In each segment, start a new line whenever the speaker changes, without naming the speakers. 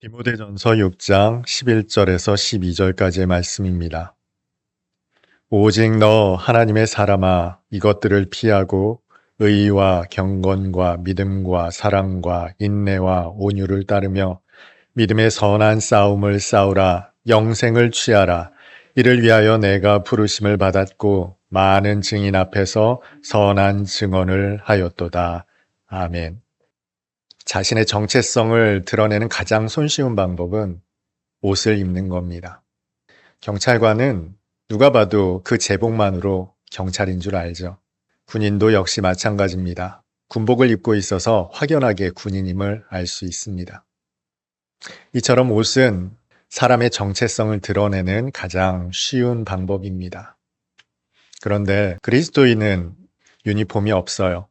디모데전서 6장 11절에서 12절까지의 말씀입니다. 오직 너 하나님의 사람아 이것들을 피하고 의와 경건과 믿음과 사랑과 인내와 온유를 따르며 믿음의 선한 싸움을 싸우라. 영생을 취하라. 이를 위하여 내가 부르심을 받았고 많은 증인 앞에서 선한 증언을 하였도다. 아멘. 자신의 정체성을 드러내는 가장 손쉬운 방법은 옷을 입는 겁니다. 경찰관은 누가 봐도 그 제복만으로 경찰인 줄 알죠. 군인도 역시 마찬가지입니다. 군복을 입고 있어서 확연하게 군인임을 알 수 있습니다. 이처럼 옷은 사람의 정체성을 드러내는 가장 쉬운 방법입니다. 그런데 그리스도인은 유니폼이 없어요.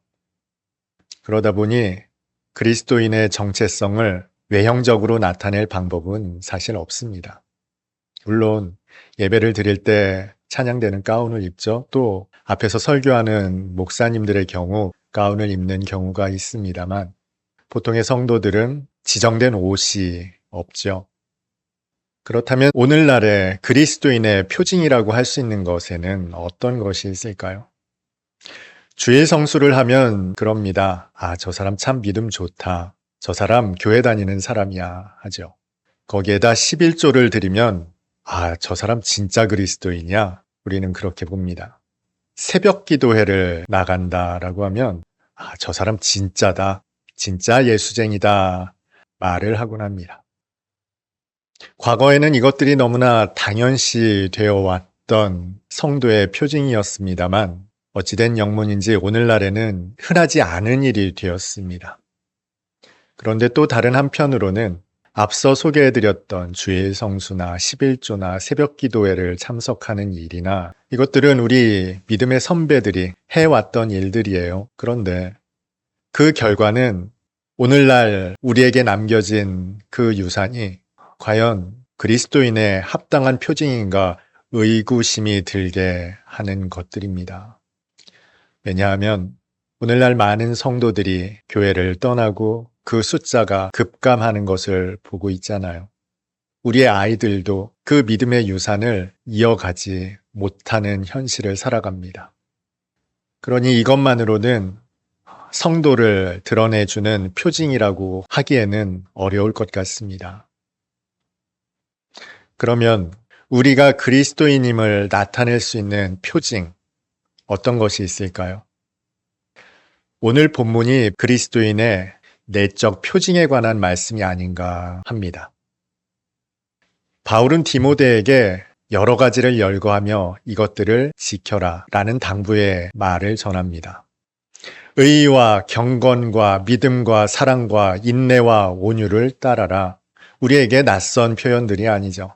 그러다 보니 그리스도인의 정체성을 외형적으로 나타낼 방법은 사실 없습니다. 물론 예배를 드릴 때 찬양되는 가운을 입죠. 또 앞에서 설교하는 목사님들의 경우 가운을 입는 경우가 있습니다만 보통의 성도들은 지정된 옷이 없죠. 그렇다면 오늘날의 그리스도인의 표징이라고 할 수 있는 것에는 어떤 것이 있을까요? 주일 성수를 하면 그럽니다. 저 사람 참 믿음 좋다. 저 사람 교회 다니는 사람이야 하죠. 거기에다 11조를 드리면 저 사람 진짜 그리스도인이야. 우리는 그렇게 봅니다. 새벽 기도회를 나간다라고 하면 저 사람 진짜다. 진짜 예수쟁이다. 말을 하곤 합니다. 과거에는 이것들이 너무나 당연시 되어 왔던 성도의 표징이었습니다만 어찌된 영문인지 오늘날에는 흔하지 않은 일이 되었습니다. 그런데 또 다른 한편으로는 앞서 소개해드렸던 주일 성수나 11조나 새벽 기도회를 참석하는 일이나 이것들은 우리 믿음의 선배들이 해왔던 일들이에요. 그런데 그 결과는 오늘날 우리에게 남겨진 그 유산이 과연 그리스도인의 합당한 표징인가 의구심이 들게 하는 것들입니다. 왜냐하면 오늘날 많은 성도들이 교회를 떠나고 그 숫자가 급감하는 것을 보고 있잖아요. 우리의 아이들도 그 믿음의 유산을 이어가지 못하는 현실을 살아갑니다. 그러니 이것만으로는 성도를 드러내주는 표징이라고 하기에는 어려울 것 같습니다. 그러면 우리가 그리스도인임을 나타낼 수 있는 표징, 어떤 것이 있을까요? 오늘 본문이 그리스도인의 내적 표징에 관한 말씀이 아닌가 합니다. 바울은 디모데에게 여러 가지를 열거하며 이것들을 지켜라 라는 당부의 말을 전합니다. 의와 경건과 믿음과 사랑과 인내와 온유를 따라라. 우리에게 낯선 표현들이 아니죠.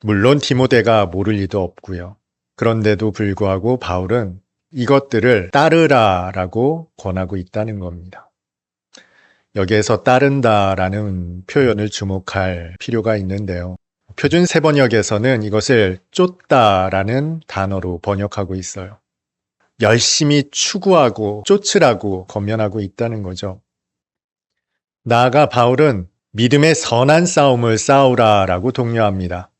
물론 디모데가 모를 리도 없고요. 그런데도 불구하고 바울은 이것들을 따르라라고 권하고 있다는 겁니다. 여기에서 따른다라는 표현을 주목할 필요가 있는데요. 표준 세번역에서는 이것을 쫓다라는 단어로 번역하고 있어요. 열심히 추구하고 쫓으라고 권면하고 있다는 거죠. 나아가 바울은 믿음의 선한 싸움을 싸우라라고 독려합니다.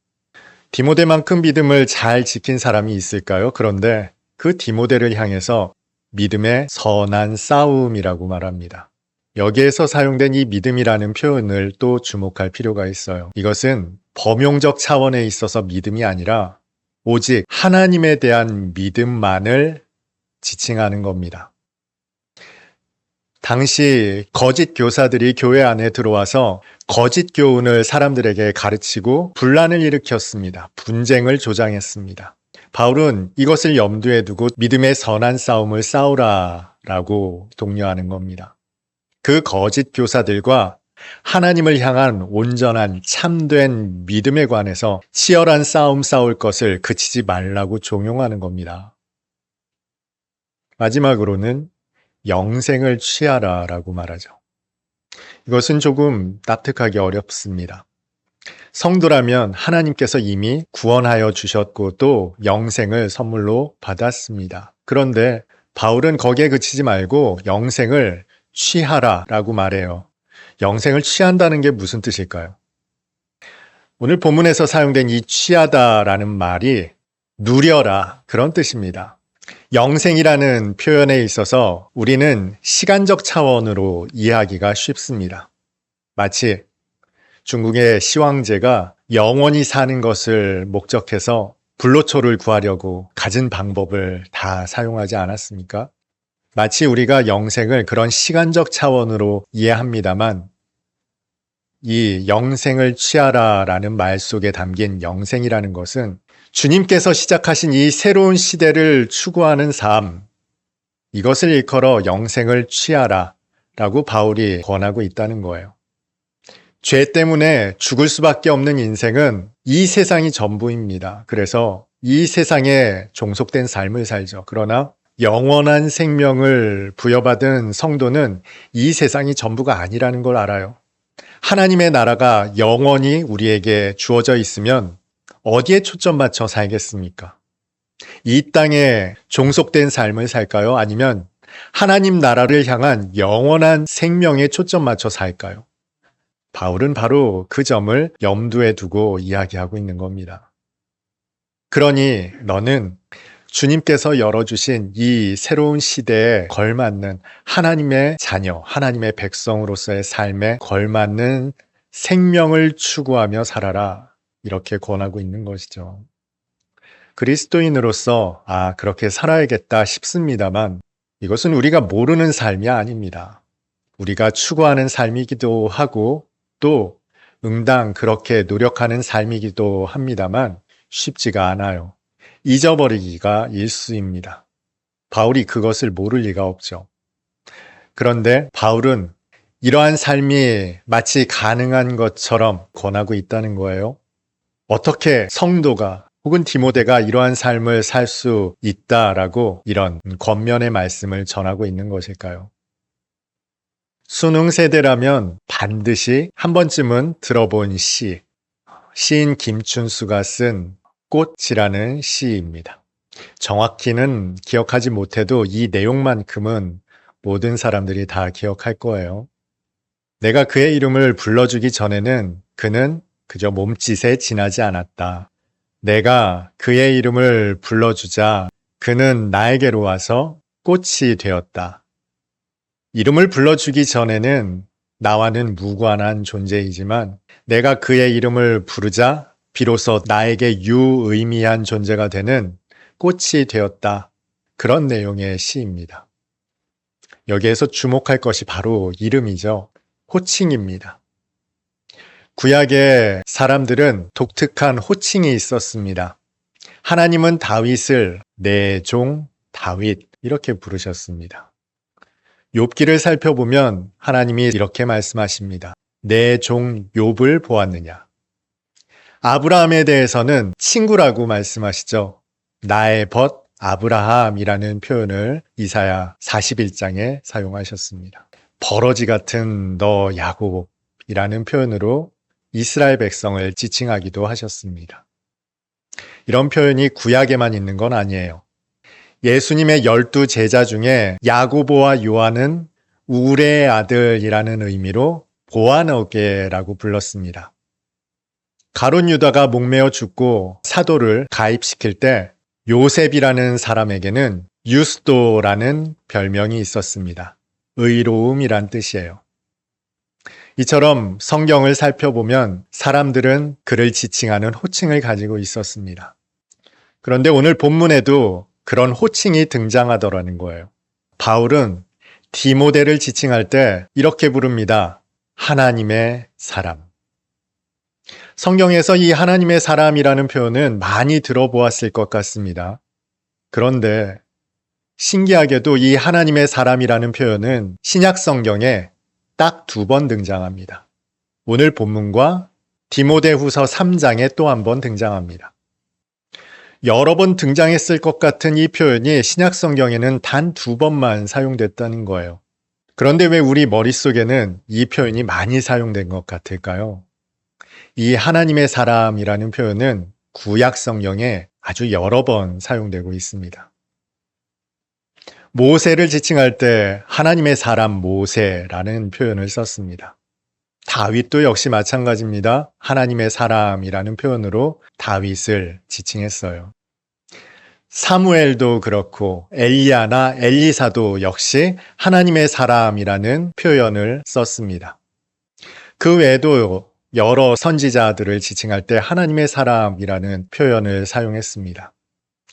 디모데만큼 믿음을 잘 지킨 사람이 있을까요? 그런데 그 디모데를 향해서 믿음의 선한 싸움이라고 말합니다. 여기에서 사용된 이 믿음이라는 표현을 또 주목할 필요가 있어요. 이것은 범용적 차원에 있어서 믿음이 아니라 오직 하나님에 대한 믿음만을 지칭하는 겁니다. 당시 거짓 교사들이 교회 안에 들어와서 거짓 교훈을 사람들에게 가르치고 분란을 일으켰습니다. 분쟁을 조장했습니다. 바울은 이것을 염두에 두고 믿음의 선한 싸움을 싸우라라고 독려하는 겁니다. 그 거짓 교사들과 하나님을 향한 온전한 참된 믿음에 관해서 치열한 싸움 싸울 것을 그치지 말라고 종용하는 겁니다. 마지막으로는 영생을 취하라라고 말하죠. 이것은 조금 납득하기 어렵습니다. 성도라면 하나님께서 이미 구원하여 주셨고 또 영생을 선물로 받았습니다. 그런데 바울은 거기에 그치지 말고 영생을 취하라라고 말해요. 영생을 취한다는 게 무슨 뜻일까요? 오늘 본문에서 사용된 이 취하다라는 말이 누려라 그런 뜻입니다. 영생이라는 표현에 있어서 우리는 시간적 차원으로 이해하기가 쉽습니다. 마치 중국의 시황제가 영원히 사는 것을 목적해서 불로초를 구하려고 갖은 방법을 다 사용하지 않았습니까? 마치 우리가 영생을 그런 시간적 차원으로 이해합니다만 이 영생을 취하라라는 말 속에 담긴 영생이라는 것은 주님께서 시작하신 이 새로운 시대를 추구하는 삶, 이것을 일컬어 영생을 취하라라고 바울이 권하고 있다는 거예요. 죄 때문에 죽을 수밖에 없는 인생은 이 세상이 전부입니다. 그래서 이 세상에 종속된 삶을 살죠. 그러나 영원한 생명을 부여받은 성도는 이 세상이 전부가 아니라는 걸 알아요. 하나님의 나라가 영원히 우리에게 주어져 있으면 어디에 초점 맞춰 살겠습니까? 이 땅에 종속된 삶을 살까요? 아니면 하나님 나라를 향한 영원한 생명에 초점 맞춰 살까요? 바울은 바로 그 점을 염두에 두고 이야기하고 있는 겁니다. 그러니 너는 주님께서 열어주신 이 새로운 시대에 걸맞는 하나님의 자녀, 하나님의 백성으로서의 삶에 걸맞는 생명을 추구하며 살아라. 이렇게 권하고 있는 것이죠. 그리스도인으로서 그렇게 살아야겠다 싶습니다만 이것은 우리가 모르는 삶이 아닙니다. 우리가 추구하는 삶이기도 하고 또 응당 그렇게 노력하는 삶이기도 합니다만 쉽지가 않아요. 잊어버리기가 일쑤입니다. 바울이 그것을 모를 리가 없죠. 그런데 바울은 이러한 삶이 마치 가능한 것처럼 권하고 있다는 거예요. 어떻게 성도가 혹은 디모데가 이러한 삶을 살 수 있다라고 이런 권면의 말씀을 전하고 있는 것일까요? 수능 세대라면 반드시 한 번쯤은 들어본 시인 김춘수가 쓴 꽃이라는 시입니다. 정확히는 기억하지 못해도 이 내용만큼은 모든 사람들이 다 기억할 거예요. 내가 그의 이름을 불러주기 전에는 그는 그저 몸짓에 지나지 않았다. 내가 그의 이름을 불러주자 그는 나에게로 와서 꽃이 되었다. 이름을 불러주기 전에는 나와는 무관한 존재이지만 내가 그의 이름을 부르자 비로소 나에게 유의미한 존재가 되는 꽃이 되었다. 그런 내용의 시입니다. 여기에서 주목할 것이 바로 이름이죠. 호칭입니다. 구약의 사람들은 독특한 호칭이 있었습니다. 하나님은 다윗을 내 종 다윗 이렇게 부르셨습니다. 욥기를 살펴보면 하나님이 이렇게 말씀하십니다. 내 종 욥을 보았느냐. 아브라함에 대해서는 친구라고 말씀하시죠. 나의 벗 아브라함이라는 표현을 이사야 41장에 사용하셨습니다. 버러지 같은 너 야곱이라는 표현으로 이스라엘 백성을 지칭하기도 하셨습니다. 이런 표현이 구약에만 있는 건 아니에요. 예수님의 12 제자 중에 야고보와 요한은 우레의 아들이라는 의미로 보아너게라고 불렀습니다. 가룟 유다가 목매어 죽고 사도를 가입시킬 때 요셉이라는 사람에게는 유스도라는 별명이 있었습니다. 의로움이란 뜻이에요. 이처럼 성경을 살펴보면 사람들은 그를 지칭하는 호칭을 가지고 있었습니다. 그런데 오늘 본문에도 그런 호칭이 등장하더라는 거예요. 바울은 디모데를 지칭할 때 이렇게 부릅니다. 하나님의 사람. 성경에서 이 하나님의 사람이라는 표현은 많이 들어보았을 것 같습니다. 그런데 신기하게도 이 하나님의 사람이라는 표현은 신약 성경에 딱 2번 등장합니다. 오늘 본문과 디모데후서 3장에 또 한 번 등장합니다. 여러 번 등장했을 것 같은 이 표현이 신약 성경에는 단 2번만 사용됐다는 거예요. 그런데 왜 우리 머릿속에는 이 표현이 많이 사용된 것 같을까요? 이 하나님의 사람이라는 표현은 구약 성경에 아주 여러 번 사용되고 있습니다. 모세를 지칭할 때 하나님의 사람 모세라는 표현을 썼습니다. 다윗도 역시 마찬가지입니다. 하나님의 사람이라는 표현으로 다윗을 지칭했어요. 사무엘도 그렇고 엘리야나 엘리사도 역시 하나님의 사람이라는 표현을 썼습니다. 그 외에도 여러 선지자들을 지칭할 때 하나님의 사람이라는 표현을 사용했습니다.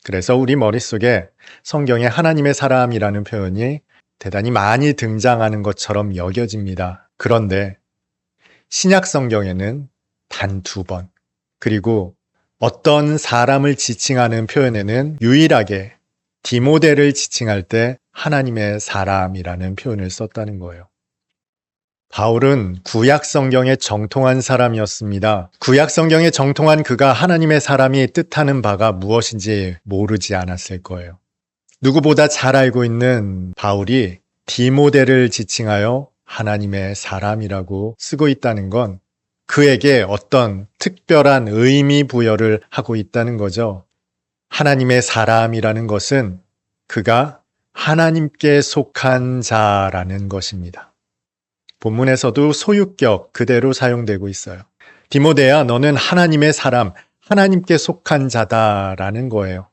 그래서 우리 머릿속에 성경에 하나님의 사람이라는 표현이 대단히 많이 등장하는 것처럼 여겨집니다. 그런데 신약 성경에는 단 2번, 그리고 어떤 사람을 지칭하는 표현에는 유일하게 디모데를 지칭할 때 하나님의 사람이라는 표현을 썼다는 거예요. 바울은 구약 성경에 정통한 사람이었습니다. 구약 성경에 정통한 그가 하나님의 사람이 뜻하는 바가 무엇인지 모르지 않았을 거예요. 누구보다 잘 알고 있는 바울이 디모데를 지칭하여 하나님의 사람이라고 쓰고 있다는 건 그에게 어떤 특별한 의미 부여를 하고 있다는 거죠. 하나님의 사람이라는 것은 그가 하나님께 속한 자라는 것입니다. 본문에서도 소유격 그대로 사용되고 있어요. 디모데야, 너는 하나님의 사람, 하나님께 속한 자다라는 거예요.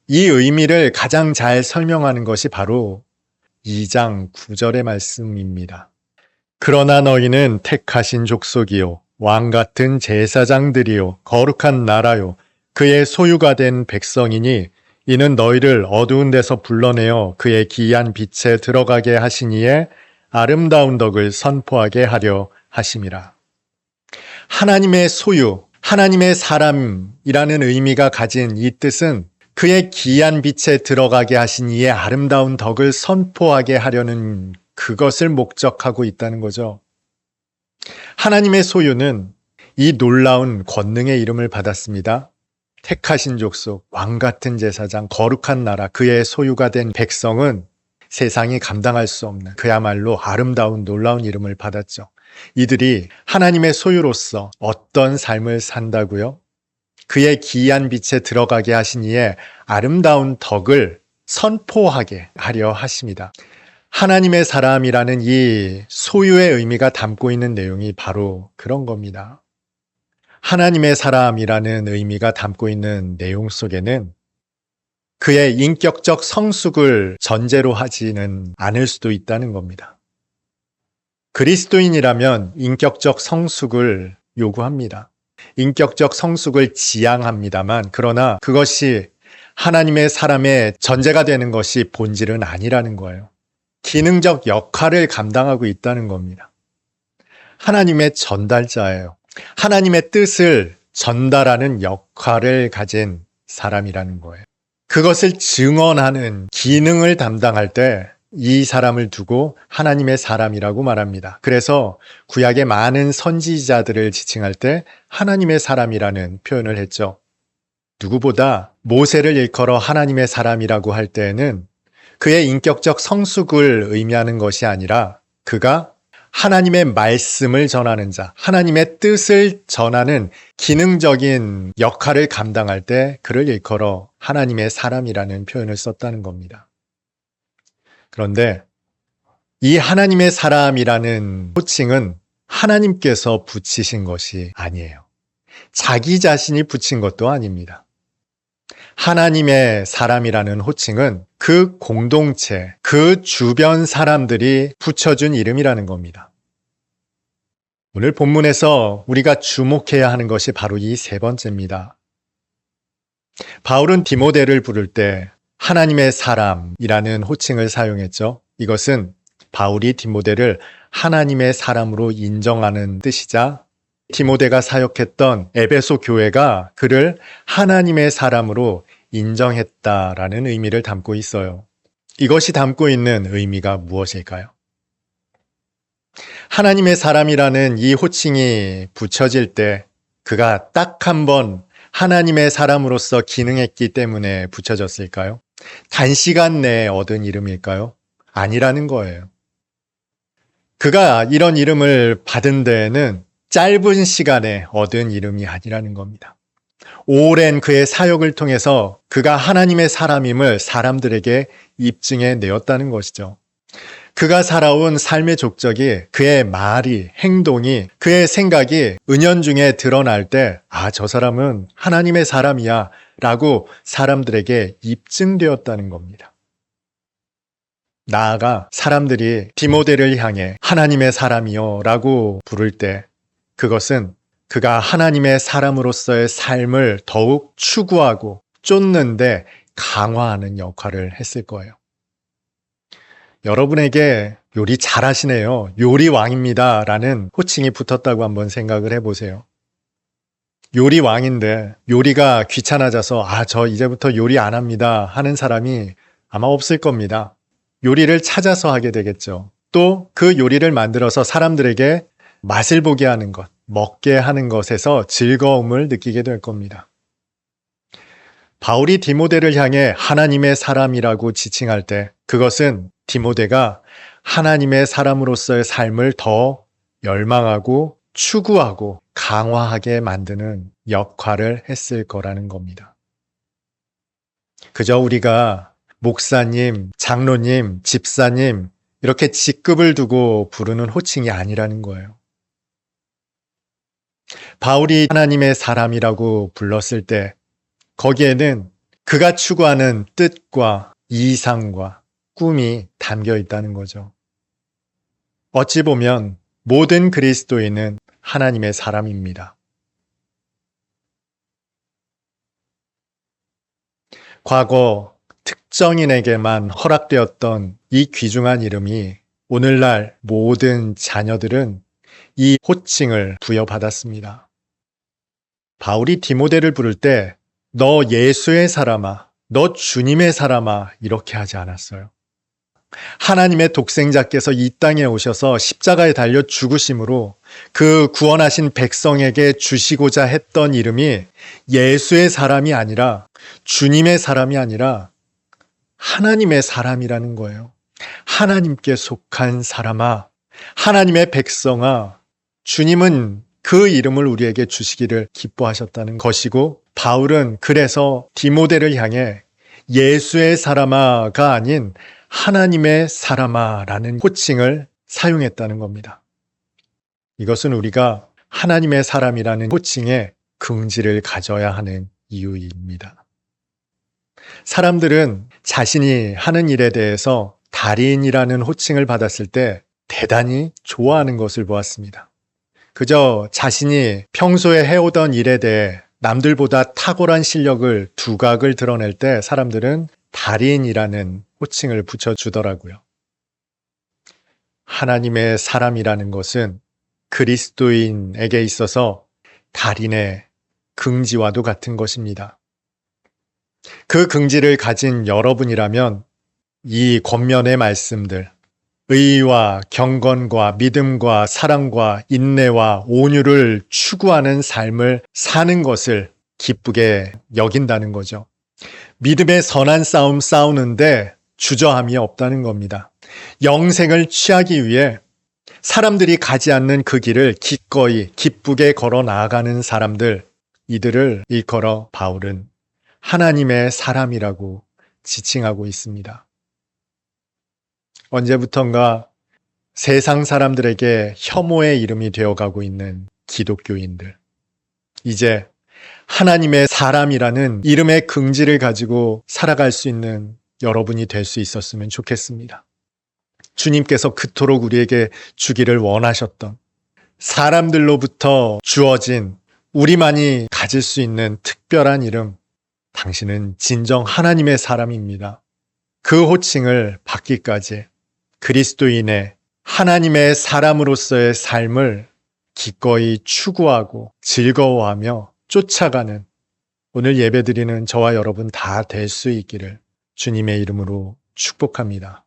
이 의미를 가장 잘 설명하는 것이 바로 2장 9절의 말씀입니다. 그러나 너희는 택하신 족속이요 왕 같은 제사장들이요 거룩한 나라요 그의 소유가 된 백성이니 이는 너희를 어두운 데서 불러내어 그의 기이한 빛에 들어가게 하시니에 아름다운 덕을 선포하게 하려 하심이라. 하나님의 소유, 하나님의 사람이라는 의미가 가진 이 뜻은 그의 기이한 빛에 들어가게 하신 이의 아름다운 덕을 선포하게 하려는 그것을 목적하고 있다는 거죠. 하나님의 소유는 이 놀라운 권능의 이름을 받았습니다. 택하신 족속, 왕 같은 제사장, 거룩한 나라, 그의 소유가 된 백성은 세상이 감당할 수 없는 그야말로 아름다운 놀라운 이름을 받았죠. 이들이 하나님의 소유로서 어떤 삶을 산다고요? 그의 기이한 빛에 들어가게 하신 이의 아름다운 덕을 선포하게 하려 하십니다. 하나님의 사람이라는 이 소유의 의미가 담고 있는 내용이 바로 그런 겁니다. 하나님의 사람이라는 의미가 담고 있는 내용 속에는 그의 인격적 성숙을 전제로 하지는 않을 수도 있다는 겁니다. 그리스도인이라면 인격적 성숙을 요구합니다. 인격적 성숙을 지향합니다만, 그러나 그것이 하나님의 사람의 전제가 되는 것이 본질은 아니라는 거예요. 기능적 역할을 감당하고 있다는 겁니다. 하나님의 전달자예요. 하나님의 뜻을 전달하는 역할을 가진 사람이라는 거예요. 그것을 증언하는 기능을 담당할 때 이 사람을 두고 하나님의 사람이라고 말합니다. 그래서 구약의 많은 선지자들을 지칭할 때 하나님의 사람이라는 표현을 했죠. 누구보다 모세를 일컬어 하나님의 사람이라고 할 때에는 그의 인격적 성숙을 의미하는 것이 아니라 그가 하나님의 말씀을 전하는 자, 하나님의 뜻을 전하는 기능적인 역할을 감당할 때 그를 일컬어 하나님의 사람이라는 표현을 썼다는 겁니다. 그런데 이 하나님의 사람이라는 호칭은 하나님께서 붙이신 것이 아니에요. 자기 자신이 붙인 것도 아닙니다. 하나님의 사람이라는 호칭은 그 공동체, 그 주변 사람들이 붙여준 이름이라는 겁니다. 오늘 본문에서 우리가 주목해야 하는 것이 바로 이 3번째입니다. 바울은 디모데를 부를 때 하나님의 사람이라는 호칭을 사용했죠. 이것은 바울이 디모데를 하나님의 사람으로 인정하는 뜻이자 디모데가 사역했던 에베소 교회가 그를 하나님의 사람으로 인정했다라는 의미를 담고 있어요. 이것이 담고 있는 의미가 무엇일까요? 하나님의 사람이라는 이 호칭이 붙여질 때 그가 딱 한 번 하나님의 사람으로서 기능했기 때문에 붙여졌을까요? 단시간 내에 얻은 이름일까요? 아니라는 거예요. 그가 이런 이름을 받은 데에는 짧은 시간에 얻은 이름이 아니라는 겁니다. 오랜 그의 사역을 통해서 그가 하나님의 사람임을 사람들에게 입증해 내었다는 것이죠. 그가 살아온 삶의 족적이, 그의 말이, 행동이, 그의 생각이 은연중에 드러날 때, 아, 저 사람은 하나님의 사람이야 라고 사람들에게 입증되었다는 겁니다. 나아가 사람들이 디모데를 향해 하나님의 사람이요 라고 부를 때, 그것은 그가 하나님의 사람으로서의 삶을 더욱 추구하고 쫓는데 강화하는 역할을 했을 거예요. 여러분에게 요리 잘하시네요, 요리 왕입니다 라는 호칭이 붙었다고 한번 생각을 해보세요. 요리 왕인데 요리가 귀찮아져서 저 이제부터 요리 안 합니다 하는 사람이 아마 없을 겁니다. 요리를 찾아서 하게 되겠죠. 또 그 요리를 만들어서 사람들에게 맛을 보게 하는 것, 먹게 하는 것에서 즐거움을 느끼게 될 겁니다. 바울이 디모데를 향해 하나님의 사람이라고 지칭할 때, 그것은 디모데가 하나님의 사람으로서의 삶을 더 열망하고 추구하고 강화하게 만드는 역할을 했을 거라는 겁니다. 그저 우리가 목사님, 장로님, 집사님 이렇게 직급을 두고 부르는 호칭이 아니라는 거예요. 바울이 하나님의 사람이라고 불렀을 때 거기에는 그가 추구하는 뜻과 이상과 꿈이 담겨 있다는 거죠. 어찌 보면 모든 그리스도인은 하나님의 사람입니다. 과거 특정인에게만 허락되었던 이 귀중한 이름이 오늘날 모든 자녀들은 이 호칭을 부여받았습니다. 바울이 디모데를 부를 때 너 예수의 사람아, 너 주님의 사람아 이렇게 하지 않았어요. 하나님의 독생자께서 이 땅에 오셔서 십자가에 달려 죽으심으로 그 구원하신 백성에게 주시고자 했던 이름이 예수의 사람이 아니라, 주님의 사람이 아니라 하나님의 사람이라는 거예요. 하나님께 속한 사람아, 하나님의 백성아, 주님은 그 이름을 우리에게 주시기를 기뻐하셨다는 것이고, 바울은 그래서 디모데를 향해 예수의 사람아가 아닌 하나님의 사람아라는 호칭을 사용했다는 겁니다. 이것은 우리가 하나님의 사람이라는 호칭에 긍지를 가져야 하는 이유입니다. 사람들은 자신이 하는 일에 대해서 달인이라는 호칭을 받았을 때 대단히 좋아하는 것을 보았습니다. 그저 자신이 평소에 해오던 일에 대해 남들보다 탁월한 실력을 두각을 드러낼 때 사람들은 달인이라는 호칭을 붙여주더라고요. 하나님의 사람이라는 것은 그리스도인에게 있어서 달인의 긍지와도 같은 것입니다. 그 긍지를 가진 여러분이라면 이 권면의 말씀들, 의와 경건과 믿음과 사랑과 인내와 온유를 추구하는 삶을 사는 것을 기쁘게 여긴다는 거죠. 믿음의 선한 싸움 싸우는데 주저함이 없다는 겁니다. 영생을 취하기 위해 사람들이 가지 않는 그 길을 기꺼이 기쁘게 걸어 나아가는 사람들, 이들을 일컬어 바울은 하나님의 사람이라고 지칭하고 있습니다. 언제부턴가 세상 사람들에게 혐오의 이름이 되어가고 있는 기독교인들, 이제 하나님의 사람이라는 이름의 긍지를 가지고 살아갈 수 있는 여러분이 될 수 있었으면 좋겠습니다. 주님께서 그토록 우리에게 주기를 원하셨던, 사람들로부터 주어진 우리만이 가질 수 있는 특별한 이름, 당신은 진정 하나님의 사람입니다. 그 호칭을 받기까지 그리스도인의 하나님의 사람으로서의 삶을 기꺼이 추구하고 즐거워하며 쫓아가는 오늘 예배드리는 저와 여러분 다 될 수 있기를 주님의 이름으로 축복합니다.